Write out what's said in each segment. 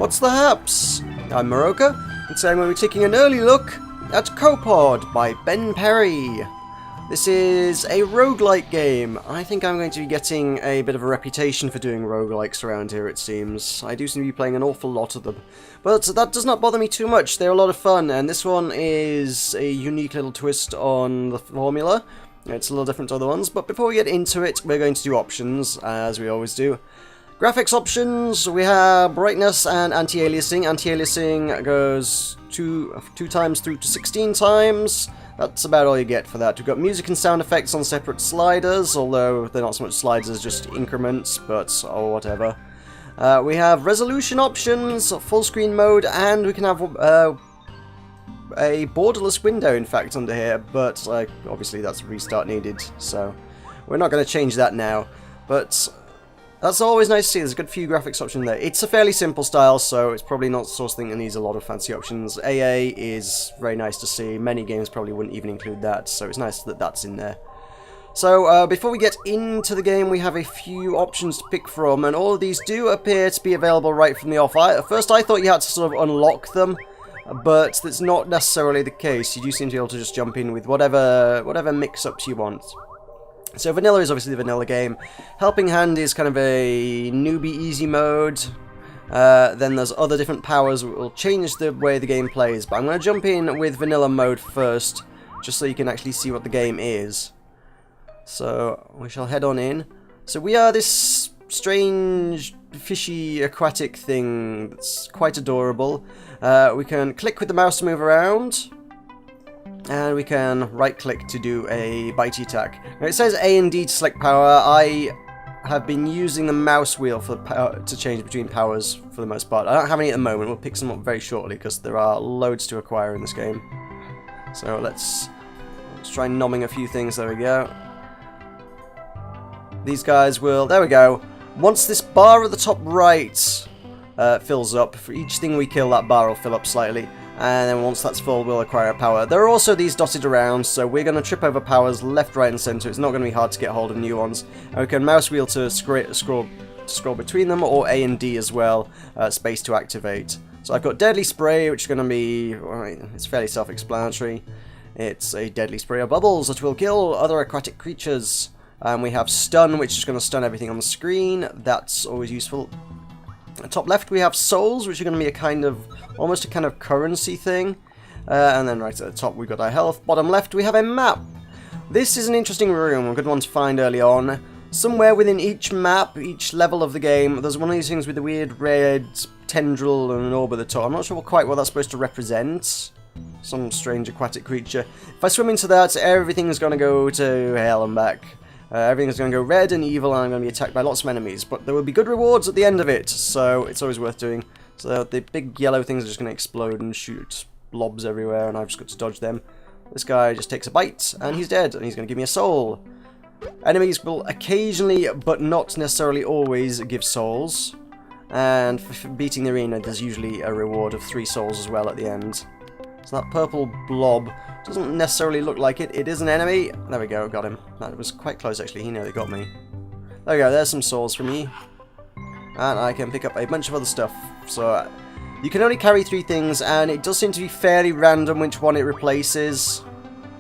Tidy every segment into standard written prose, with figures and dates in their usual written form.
What's the haps? I'm Meroka, and today I'm going to be taking an early look at Copod by Ben Perry. This is a roguelike game. I think I'm going to be getting a bit of a reputation for doing roguelikes around here, it seems. I do seem to be playing an awful lot of them. But that does not bother me too much. They're a lot of fun, and this one is a unique little twist on the formula. It's a little different to other ones, but before we get into it, we're going to do options, as we always do. Graphics options, we have brightness and anti-aliasing. Anti-aliasing goes two times through to 16 times. That's about all you get for that. We've got music and sound effects on separate sliders, although they're not so much sliders as just increments, but oh, whatever. We have resolution options, full screen mode, and we can have a borderless window, in fact, under here, but obviously that's a restart needed, so we're not going to change that now. But that's always nice to see. There's a good few graphics options there. It's a fairly simple style, so it's probably not the sort of thing that needs a lot of fancy options. AA is very nice to see. Many games probably wouldn't even include that, so it's nice that that's in there. So, before we get into the game, we have a few options to pick from, and all of these do appear to be available right from the off. At first I thought you had to sort of unlock them, but that's not necessarily the case. You do seem to be able to just jump in with whatever mix-ups you want. So vanilla is obviously the vanilla game. Helping Hand is kind of a newbie easy mode. Then there's other different powers that will change the way the game plays. But I'm going to jump in with vanilla mode first, just so you can actually see what the game is. So we shall head on in. So we are this strange, fishy, aquatic thing that's quite adorable. We can click with the mouse to move around. And we can right-click to do a bitey attack. Now, it says A and D to select power. I have been using the mouse wheel for to change between powers for the most part. I don't have any at the moment. We'll pick some up very shortly because there are loads to acquire in this game. So let's try nomming a few things. There we go. These guys will... There we go. Once this bar at the top right fills up, for each thing we kill, that bar will fill up slightly. And then once that's full, we'll acquire a power. There are also these dotted around, so we're going to trip over powers left, right, and centre. It's not going to be hard to get hold of new ones. And we can mouse wheel to scroll between them, or A and D as well, space to activate. So I've got Deadly Spray, which is going to be... Alright, it's fairly self-explanatory. It's a deadly spray of bubbles that will kill other aquatic creatures. And we have Stun, which is going to stun everything on the screen. That's always useful. Top left we have souls, which are going to be a kind of, almost a kind of currency thing. And then right at the top we've got our health. Bottom left we have a map. This is an interesting room, a good one to find early on. Somewhere within each map, each level of the game, there's one of these things with the weird red tendril and an orb at the top. I'm not sure quite what that's supposed to represent. Some strange aquatic creature. If I swim into that, everything's going to go to hell and back. Everything's going to go red and evil, and I'm going to be attacked by lots of enemies. But there will be good rewards at the end of it, so it's always worth doing. So the big yellow things are just going to explode and shoot blobs everywhere, and I've just got to dodge them. This guy just takes a bite, and he's dead, and he's going to give me a soul. Enemies will occasionally, but not necessarily always, give souls. And for beating the arena, there's usually a reward of 3 souls as well at the end. So that purple blob doesn't necessarily look like it. It is an enemy. There we go, got him. That was quite close, actually. He nearly got me. There we go, there's some souls for me. And I can pick up a bunch of other stuff. So you can only carry 3 things, and it does seem to be fairly random which one it replaces.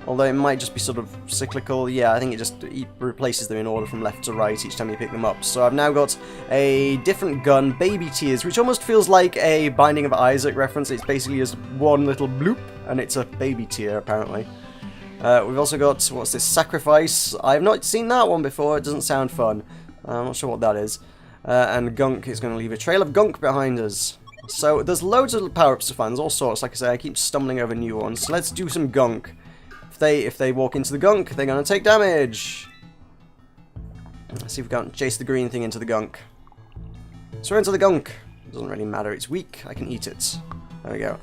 Although it might just be sort of cyclical. Yeah, I think it replaces them in order from left to right each time you pick them up. So I've now got a different gun, Baby Tears, which almost feels like a Binding of Isaac reference. It's basically just one little bloop, and it's a baby tear, apparently. We've also got, what's this, Sacrifice. I've not seen that one before. It doesn't sound fun. I'm not sure what that is. And Gunk is going to leave a trail of gunk behind us. So there's loads of power-ups to find. There's all sorts. Like I say, I keep stumbling over new ones. So let's do some gunk. If they walk into the gunk, they're going to take damage. Let's see if we can't chase the green thing into the gunk. So we're into the gunk. It doesn't really matter. It's weak. I can eat it. There we go.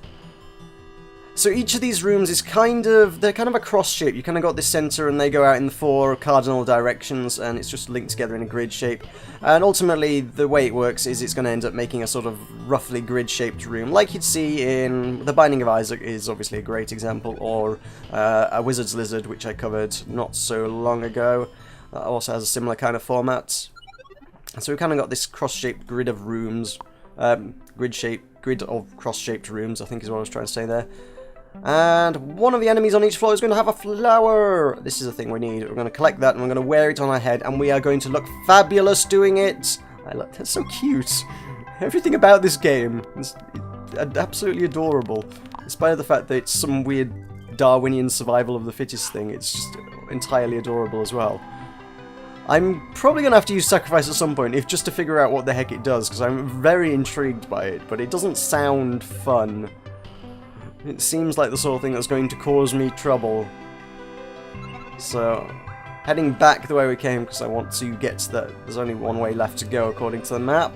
So each of these rooms is they're kind of a cross shape. You kind of got this center and they go out in 4 cardinal directions, and it's just linked together in a grid shape. And ultimately, the way it works is it's going to end up making a sort of roughly grid-shaped room, like you'd see in The Binding of Isaac is obviously a great example, or a Wizard's Lizard, which I covered not so long ago. That also has a similar kind of format. So we've kind of got this cross-shaped grid of rooms, grid shape grid of cross-shaped rooms, I think is what I was trying to say there. And one of the enemies on each floor is going to have a flower. This is the thing we need. We're going to collect that and we're going to wear it on our head, and we are going to look fabulous doing it. That's so cute. Everything about this game is absolutely adorable. Despite the fact that it's some weird Darwinian survival of the fittest thing, it's just entirely adorable as well. I'm probably going to have to use Sacrifice at some point, if just to figure out what the heck it does, because I'm very intrigued by it, but it doesn't sound fun. It seems like the sort of thing that's going to cause me trouble. So, heading back the way we came, because I want to get to that. There's only one way left to go according to the map.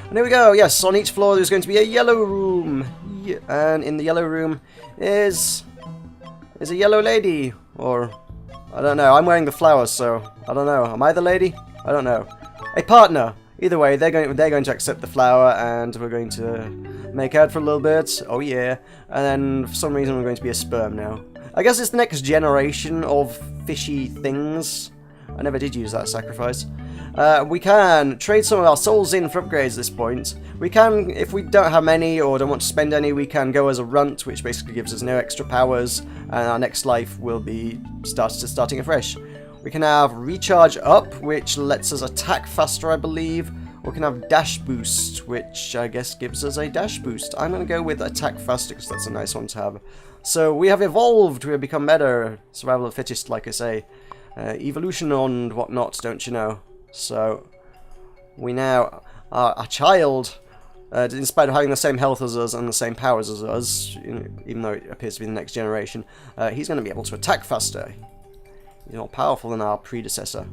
And here we go, yes, on each floor there's going to be a yellow room. And in the yellow room is a yellow lady, or I don't know. I'm wearing the flowers, so I don't know. Am I the lady? I don't know. A partner. Either way, they're going to accept the flower, and we're going to make out for a little bit. Oh yeah. And then for some reason we're going to be a sperm now. I guess it's the next generation of fishy things. I never did use that sacrifice. We can trade some of our souls in for upgrades at this point. We can, if we don't have many or don't want to spend any, we can go as a runt, which basically gives us no extra powers, and our next life will be starting afresh. We can have recharge up, which lets us attack faster, I believe. Or we can have dash boost, which I guess gives us a dash boost. I'm going to go with attack faster because that's a nice one to have. So we have evolved, we have become better. Survival of the fittest, like I say. Evolution and whatnot, don't you know? So, we now are a child, in spite of having the same health as us and the same powers as us, even though it appears to be the next generation, he's going to be able to attack faster. He's more powerful than our predecessor.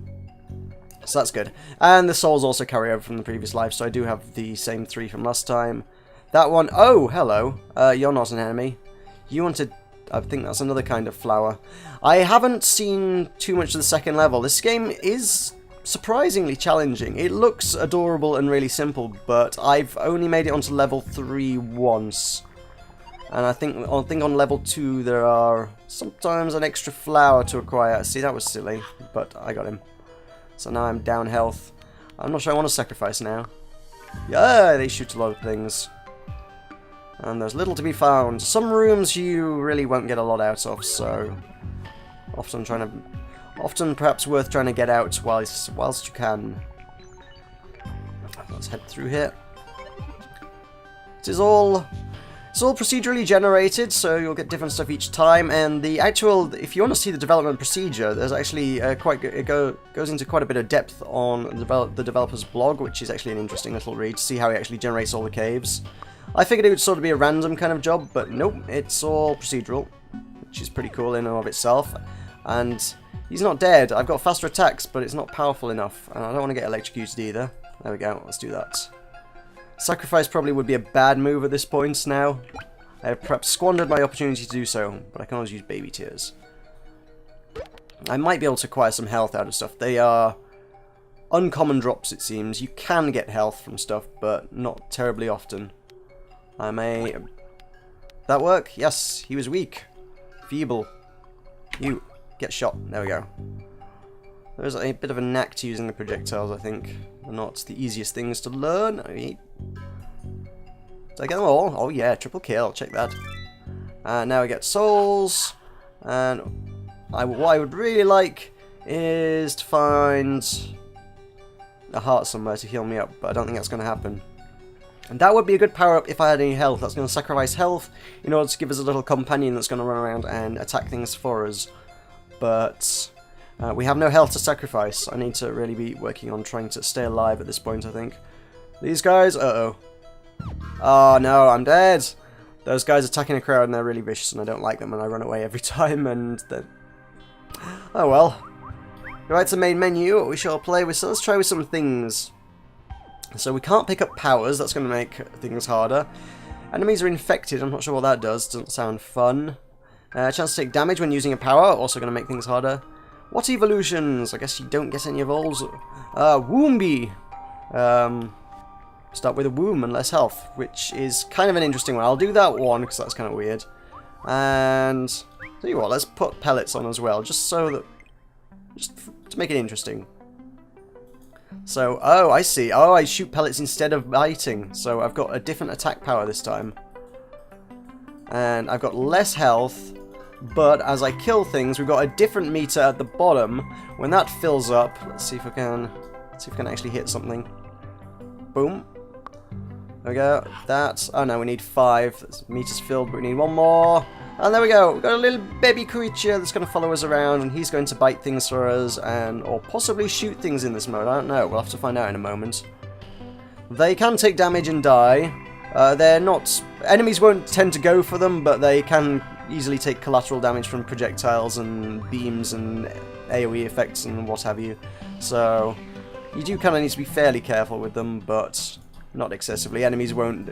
So that's good. And the souls also carry over from the previous life, so I do have the same 3 from last time. That one, oh, hello. You're not an enemy. You wanted... I think that's another kind of flower. I haven't seen too much of the second level. This game is surprisingly challenging. It looks adorable and really simple, but I've only made it onto level 3 once. And I think on level 2 there are sometimes an extra flower to acquire. See, that was silly, but I got him. So now I'm down health. I'm not sure I want to sacrifice now. Yeah, they shoot a lot of things. And there's little to be found. Some rooms you really won't get a lot out of, so often perhaps worth trying to get out whilst you can. Let's head through here. It's all procedurally generated, so you'll get different stuff each time. And the actual, if you want to see the development procedure, there's actually goes into quite a bit of depth on the developer's blog, which is actually an interesting little read to see how he actually generates all the caves. I figured it would sort of be a random kind of job, but nope, it's all procedural, which is pretty cool in and of itself. And he's not dead. I've got faster attacks, but it's not powerful enough, and I don't want to get electrocuted either. There we go, let's do that. Sacrifice probably would be a bad move at this point now. I have perhaps squandered my opportunity to do so, but I can always use baby tears. I might be able to acquire some health out of stuff. They are uncommon drops, it seems. You can get health from stuff, but not terribly often. I may... That work? Yes, he was weak. Feeble. You, get shot. There we go. There's a bit of a knack to using the projectiles, I think. They're not the easiest things to learn. Did I get them all? Oh yeah, triple kill. Check that. Now we get souls. And what I would really like is to find a heart somewhere to heal me up, but I don't think that's going to happen. And that would be a good power-up if I had any health. That's going to sacrifice health in order to give us a little companion that's going to run around and attack things for us. But we have no health to sacrifice. I need to really be working on trying to stay alive at this point, I think. These guys? Uh-oh. Oh, no, I'm dead. Those guys attacking a crowd, and they're really vicious, and I don't like them, and I run away every time, and then... Oh, well. Right to the main menu, we shall play with... So let's try with some things. So we can't pick up powers, that's going to make things harder. Enemies are infected, I'm not sure what that does, doesn't sound fun. Chance to take damage when using a power, also going to make things harder. What evolutions? I guess you don't get any evolves. Woomby! Start with a womb and less health, which is kind of an interesting one. I'll do that one, because that's kind of weird. And, tell you what, let's put pellets on as well, just so that... just to make it interesting. So, oh, I see. Oh, I shoot pellets instead of biting. So I've got a different attack power this time. And I've got less health, but as I kill things, we've got a different meter at the bottom. When that fills up, let's see if I can actually hit something. Boom. There we go. That. Oh no, we need 5. This meter's filled, but we need 1 more. And there we go. We've got a little baby creature that's going to follow us around, and he's going to bite things for us, or possibly shoot things in this mode. I don't know. We'll have to find out in a moment. They can take damage and die. They're not... Enemies won't tend to go for them, but they can easily take collateral damage from projectiles and beams and AoE effects and what have you. So you do kind of need to be fairly careful with them, but not excessively. Enemies won't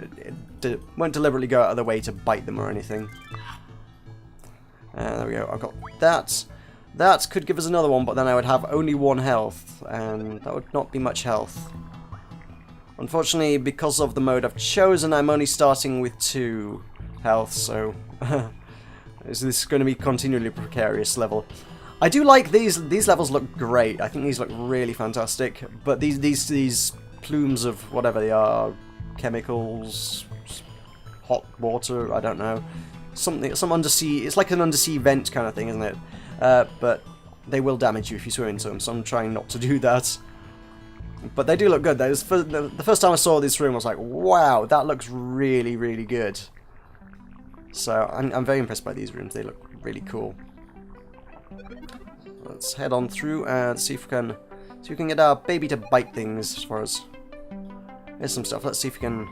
deliberately go out of their way to bite them or anything. There we go. I've got that. That could give us another one, but then I would have only 1 health, and that would not be much health. Unfortunately, because of the mode I've chosen, I'm only starting with 2 health, so this is going to be continually precarious level. I do like these levels look great. I think these look really fantastic, but these plumes of whatever they are, chemicals, hot water, I don't know. Some undersea, it's like an undersea vent kind of thing, isn't it? But they will damage you if you swim into them, so I'm trying not to do that. But they do look good. The first time I saw this room, I was like, wow, that looks really, really good. So I'm very impressed by these rooms. They look really cool. Let's head on through and see if we can get our baby to bite things for us. Here's some stuff. Let's see if we can...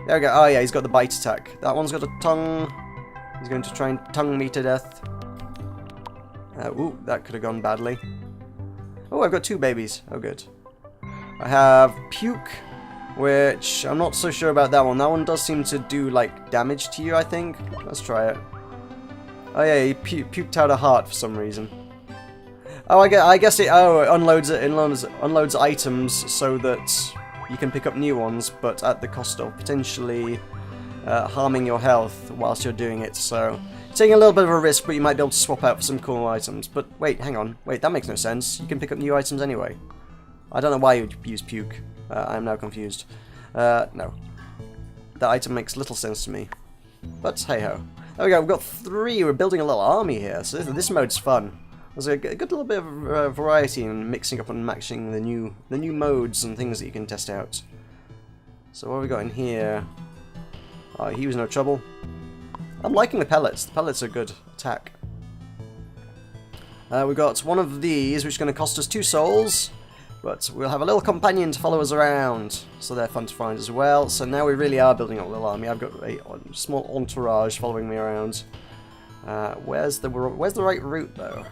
There we go. Oh yeah, he's got the bite attack. That one's got a tongue. He's going to try and tongue me to death. Ooh, that could have gone badly. Oh, I've got 2 babies. Oh, good. I have Puke, which I'm not so sure about that one. That one does seem to do, like, damage to you, I think. Let's try it. Oh yeah, he puked out a heart for some reason. Oh, I guess it unloads items so that you can pick up new ones, but at the cost of potentially harming your health whilst you're doing it. So taking a little bit of a risk, but you might be able to swap out for some cool items. But wait, hang on. Wait, that makes no sense. You can pick up new items anyway. I don't know why you'd use Puke. I'm now confused. No. That item makes little sense to me. But hey-ho. There we go, we've got 3. We're building a little army here, so this mode's fun. There's a good little bit of variety in mixing up and matching the new modes and things that you can test out. So what have we got in here? Oh, he was no trouble. I'm liking the pellets. The pellets are good attack. We've got one of these, which is going to cost us 2 souls. But we'll have a little companion to follow us around, so they're fun to find as well. So now we really are building up a little army. I've got a small entourage following me around. Where's the right route, though?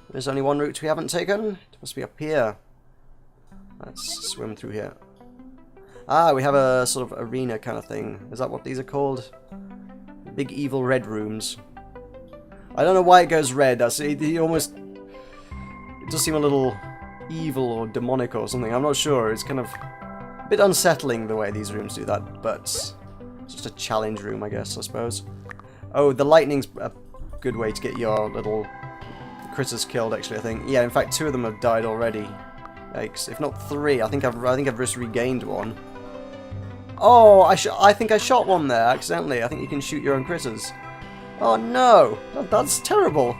There's only one route we haven't taken. It must be up here. Let's swim through here. Ah, we have a sort of arena kind of thing. Is that what these are called? Big evil red rooms. I don't know why it goes red. It almost... It does seem a little... evil or demonic or something. I'm not sure. It's kind of a bit unsettling the way these rooms do that, but it's just a challenge room, I guess, I suppose. Oh, the lightning's a good way to get your little critters killed, actually, I think. Yeah, in fact, 2 of them have died already. Yikes. If not 3, I think I've just regained one. Oh, I think I shot one there accidentally. I think you can shoot your own critters. Oh no, that's terrible.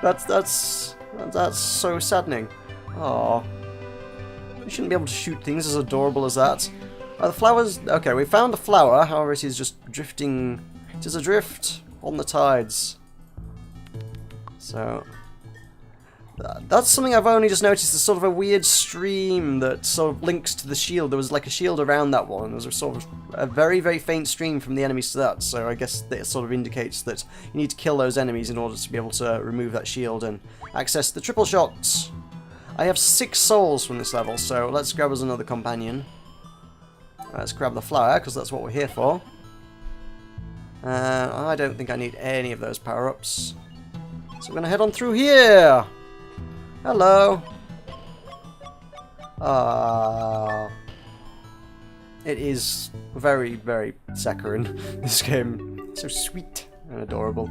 That's so saddening. Oh, you shouldn't be able to shoot things as adorable as that. The flowers... Okay, we found a flower, however it is just drifting... It is adrift on the tides. So... That's something I've only just noticed. There's sort of a weird stream that sort of links to the shield. There was like a shield around that one. There was a sort of a very, very faint stream from the enemies to that. So I guess that sort of indicates that you need to kill those enemies in order to be able to remove that shield and access the triple shots. I have 6 souls from this level, so let's grab us another companion. Let's grab the flower, because that's what we're here for. I don't think I need any of those power-ups. So we're going to head on through here! Hello! It is very, very saccharine, this game. So sweet and adorable.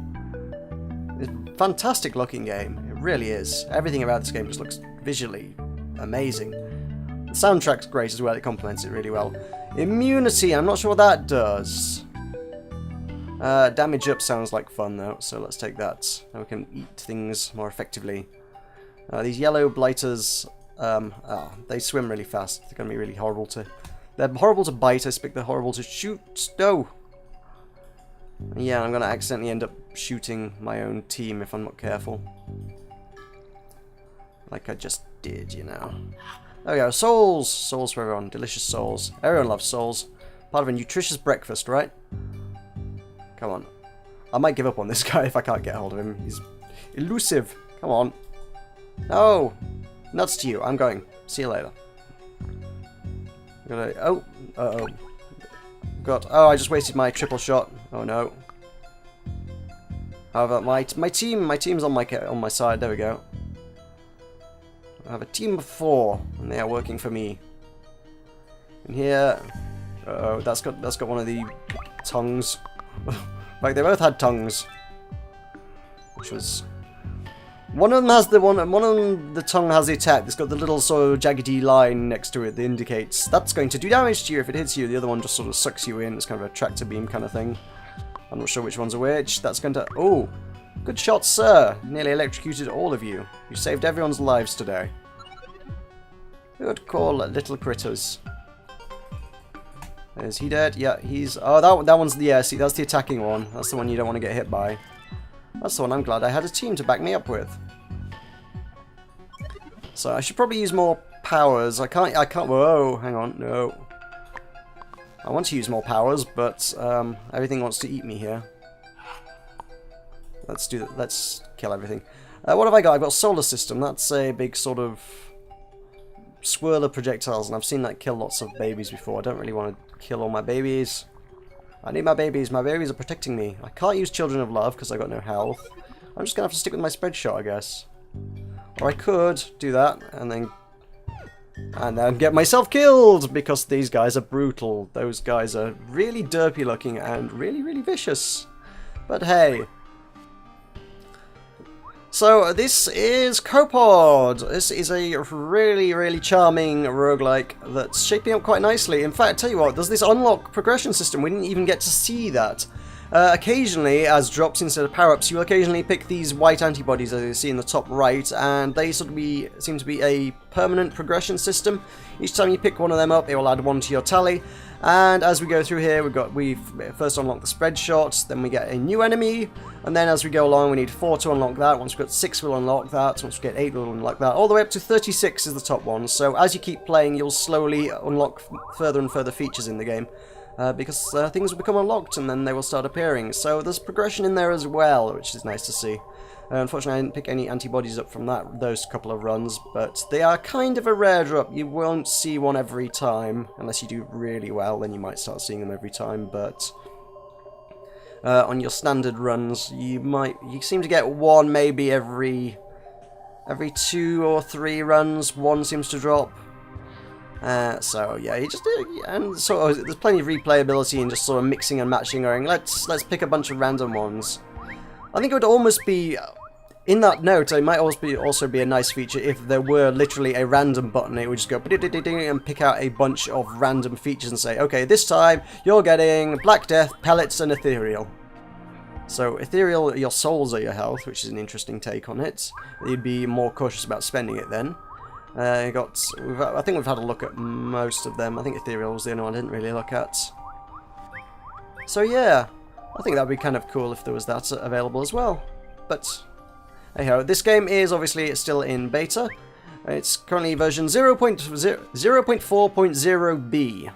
It's a fantastic looking game. It really is. Everything about this game just looks visually amazing. soundtrack's great as well. It complements it really well. Immunity, I'm not sure what that does. Damage up sounds like fun though, so let's take that. Now we can eat things more effectively. These yellow blighters, they swim really fast. They're going to be really horrible to... They're horrible to bite, I expect they're horrible to shoot. No! Yeah, I'm going to accidentally end up shooting my own team if I'm not careful. Like I just did, you know. There we go, souls! Souls for everyone, delicious souls. Everyone loves souls. Part of a nutritious breakfast, right? Come on. I might give up on this guy if I can't get hold of him. He's elusive. Come on. No! Nuts to you. I'm going. See you later. I'm gonna... Oh! Uh-oh. God. Oh, I just wasted my triple shot. Oh, no. However, my team's on my side. There we go. I have a team of 4, and they are working for me. And here... Uh-oh, that's got one of the tongues. Like, they both had tongues. Which was... One of them has the tongue has the attack. It's got the little sort of jaggedy line next to it that indicates that's going to do damage to you if it hits you. The other one just sort of sucks you in. It's kind of a tractor beam kind of thing. I'm not sure which one's which. That's going to... Oh! Good shot, sir! Nearly electrocuted all of you. You saved everyone's lives today. Good call, little critters. Is he dead? Yeah, he's... Oh, that one's the... Yeah, see, that's the attacking one. That's the one you don't want to get hit by. That's the one I'm glad I had a team to back me up with. So I should probably use more powers. I can't... Whoa, hang on, no. I want to use more powers, but everything wants to eat me here. Let's do that. Let's kill everything. What have I got? I've got Solar System. That's a big sort of swirl of projectiles, and I've seen that kill lots of babies before. I don't really want to kill all my babies. I need my babies. My babies are protecting me. I can't use Children of Love because I got no health. I'm just going to have to stick with my spread shot, I guess. Or I could do that and then get myself killed because these guys are brutal. Those guys are really derpy looking and really, really vicious. But hey. So this is Copod. This is a really, really charming roguelike that's shaping up quite nicely. In fact, tell you what, there's this unlock progression system. We didn't even get to see that. Occasionally, as drops instead of power-ups, you will occasionally pick these white antibodies, as you see in the top right, and they sort of seem to be a permanent progression system. Each time you pick one of them up, it will add 1 to your tally. And as we go through here, we've first unlocked the spread shot, then we get a new enemy, and then as we go along, we need 4 to unlock that. Once we've got 6, we'll unlock that. Once we get 8, we'll unlock that. All the way up to 36 is the top one. So as you keep playing, you'll slowly unlock further and further features in the game. Because things will become unlocked and then they will start appearing. So there's progression in there as well, which is nice to see. Unfortunately, I didn't pick any antibodies up from those couple of runs, but they are kind of a rare drop. You won't see one every time, unless you do really well, then you might start seeing them every time, but on your standard runs, you seem to get one maybe every 2 or 3 runs, one seems to drop. So yeah, you just do, and sort of there's plenty of replayability in just sort of mixing and matching, going let's pick a bunch of random ones. I think it would almost be, in that note, it might also be a nice feature if there were literally a random button. It would just go and pick out a bunch of random features and say, okay, this time you're getting Black Death, Pellets, and Ethereal. So Ethereal, your souls are your health, which is an interesting take on it. You'd be more cautious about spending it then. I think we've had a look at most of them. I think Ethereal was the only one I didn't really look at. So yeah, I think that would be kind of cool if there was that available as well. But anyhow, this game is obviously still in beta. It's currently version 0.4.0b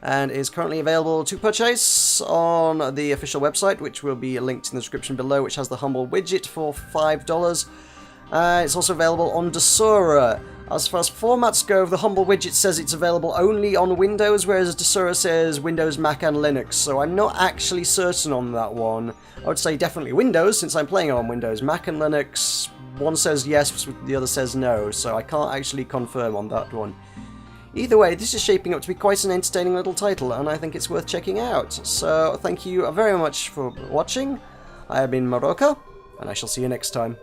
and is currently available to purchase on the official website, which will be linked in the description below, which has the Humble widget for $5. It's also available on Desura. As far as formats go, the Humble widget says it's available only on Windows, whereas Desura says Windows, Mac, and Linux, so I'm not actually certain on that one. I would say definitely Windows, since I'm playing it on Windows. Mac and Linux, one says yes, the other says no, so I can't actually confirm on that one. Either way, this is shaping up to be quite an entertaining little title, and I think it's worth checking out. So, thank you very much for watching. I have been Meroka, and I shall see you next time.